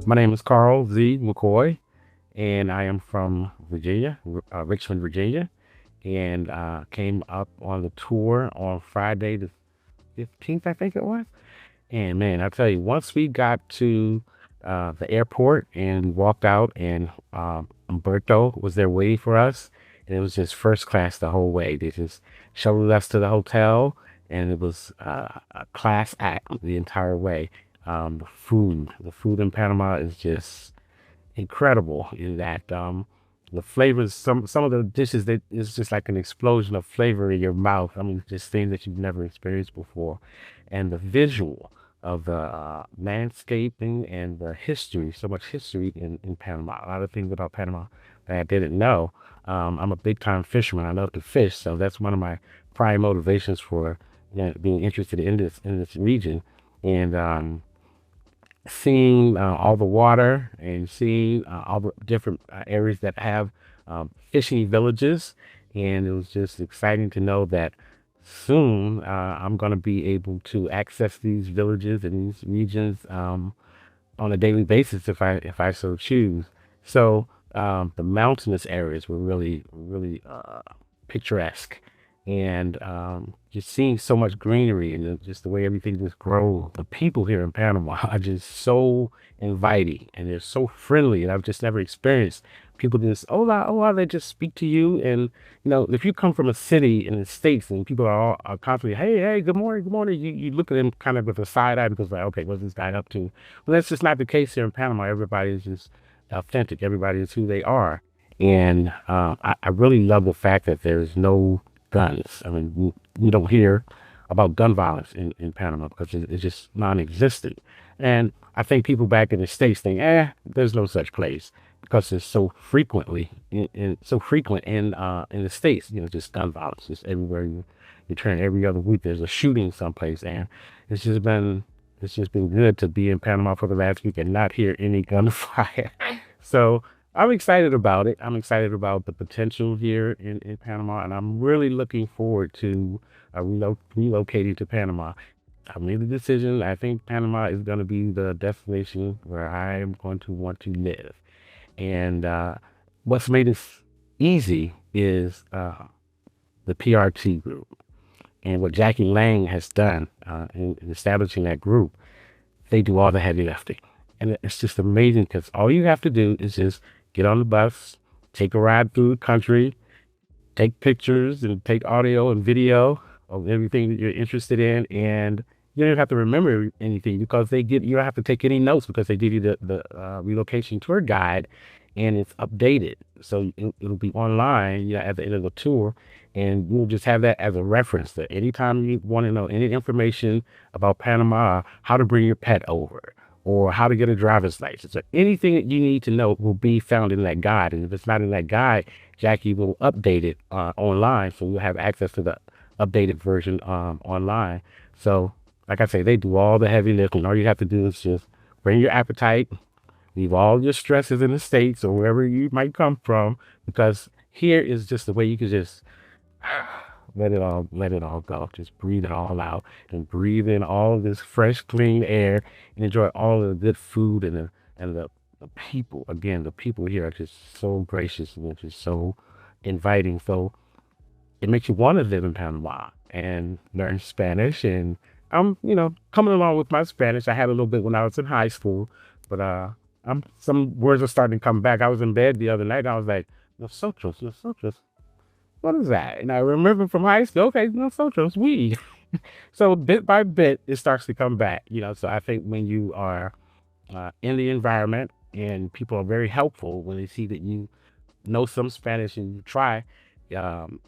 My name is Carl Z. McCoy, and I am from Virginia, Richmond, Virginia, and came up on the tour on Friday the 15th, I think it was. And man, I tell you, once we got to the airport and walked out, and Umberto was there waiting for us, and it was just first class the whole way. They just shuttled us to the hotel, and it was a class act the entire way. The food in Panama is just incredible in that the flavors, some of the dishes that is just like an explosion of flavor in your mouth. I mean, just things that you've never experienced before, and the visual of the landscaping and the history, so much history in Panama. A lot of things about Panama that I didn't know. I'm a big time fisherman. I love to fish, so that's one of my prime motivations for being interested in this region. And seeing all the water and seeing all the different areas that have fishing villages. And it was just exciting to know that soon I'm going to be able to access these villages and these regions on a daily basis if I so choose. So the mountainous areas were really picturesque, and just seeing so much greenery and just the way everything just grows. The people here in Panama are just so inviting, and they're so friendly, and I've just never experienced people just hola hola. They just speak to you, and if you come from a city in the States and people are constantly hey good morning, you look at them kind of with a side eye because like, okay, what's this guy up to? Well, that's just not the case here in Panama. Everybody is just authentic. Everybody is who they are. And I really love the fact that there's no guns. I mean, we don't hear about gun violence in Panama because it's just non-existent. And I think people back in the States think, there's no such place because it's so frequently so frequent in the States. Just gun violence, just everywhere you turn. Every other week there's a shooting someplace, and it's just been it's just been good to be in Panama for the last week and not hear any gunfire. So I'm excited about it. I'm excited about the potential here in Panama, and I'm really looking forward to relocating to Panama. I made the decision. I think Panama is going to be the destination where I am going to want to live. And what's made this easy is the PRT group. And what Jackie Lang has done in establishing that group, they do all the heavy lifting. And it's just amazing because all you have to do is just get on the bus, take a ride through the country, take pictures and take audio and video of everything that you're interested in. And you don't have to remember anything because you don't have to take any notes because they give you the relocation tour guide, and it's updated. So it'll be online, at the end of the tour, and you'll just have that as a reference that anytime you want to know any information about Panama, how to bring your pet over, or how to get a driver's license, or anything that you need to know will be found in that guide. And if it's not in that guide, Jackie will update it online, so you'll have access to the updated version online. So, like I say, they do all the heavy lifting. All you have to do is just bring your appetite, leave all your stresses in the States or wherever you might come from, because here is just the way you can just let it all go. Just breathe it all out and breathe in all of this fresh, clean air and enjoy all of the good food and the people. Again, the people here are just so gracious and just so inviting. So it makes you want to live in Panama and learn Spanish. And I'm, coming along with my Spanish. I had a little bit when I was in high school, but some words are starting to come back. I was in bed the other night. And I was like, nosotros, nosotros. What is that? And I remember from high school, okay, nosotros, we. So bit by bit, it starts to come back. So I think when you are in the environment and people are very helpful when they see that you know some Spanish and you try, um,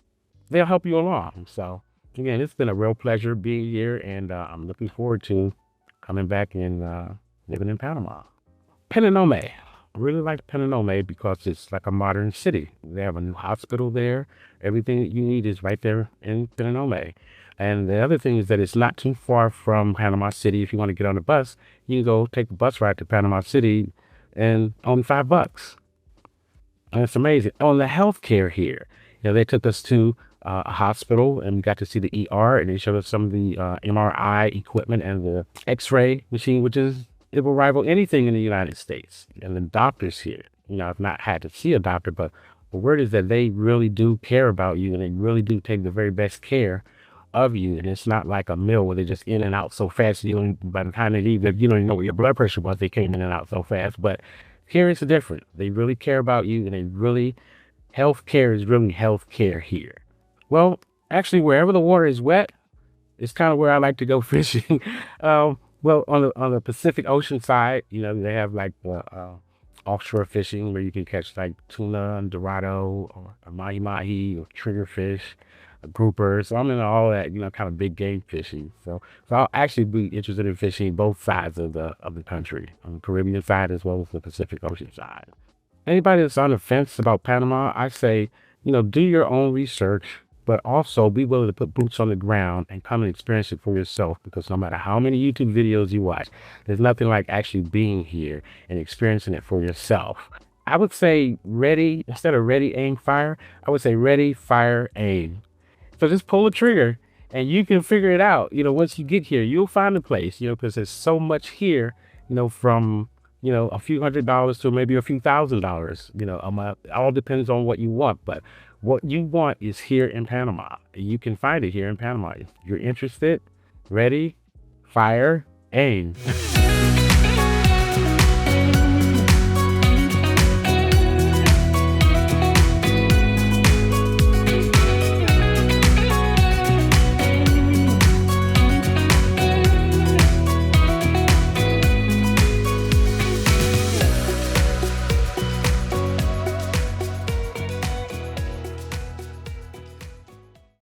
they'll help you along. So again, it's been a real pleasure being here, and I'm looking forward to coming back and living in Panama. Penanome. I really like Penanome because it's like a modern city. They have a new hospital there. Everything that you need is right there in Penanome. And the other thing is that it's not too far from Panama City. If you want to get on the bus, you can go take a bus ride to Panama City and only $5. And it's amazing. On the healthcare here, they took us to a hospital and we got to see the ER, and they showed us some of the MRI equipment and the X-ray machine, which is it will rival anything in the United States. And the doctors here, I've not had to see a doctor, but the word is that they really do care about you and they really do take the very best care of you. And it's not like a mill where they're just in and out so fast. By the time they leave, you don't even know what your blood pressure was. They came in and out so fast. But here it's different. They really care about you, and healthcare is really healthcare here. Well, actually, wherever the water is wet, it's kind of where I like to go fishing. Well, on the Pacific Ocean side, they have like the offshore fishing where you can catch like tuna and dorado or a mahi-mahi or triggerfish, a grouper. So I'm into all that, kind of big game fishing. So I'll actually be interested in fishing both sides of the country, on the Caribbean side as well as the Pacific Ocean side. Anybody that's on the fence about Panama, I say, do your own research, but also be willing to put boots on the ground and come and experience it for yourself, because no matter how many YouTube videos you watch, there's nothing like actually being here and experiencing it for yourself. I would say instead of ready, aim, fire, I would say ready, fire, aim. So just pull the trigger and you can figure it out. Once you get here, you'll find a place, because there's so much here, from a few $100s to maybe a few $1,000s, a month. It all depends on what you want, but what you want is here in Panama. You can find it here in Panama. If you're interested, ready, fire, aim.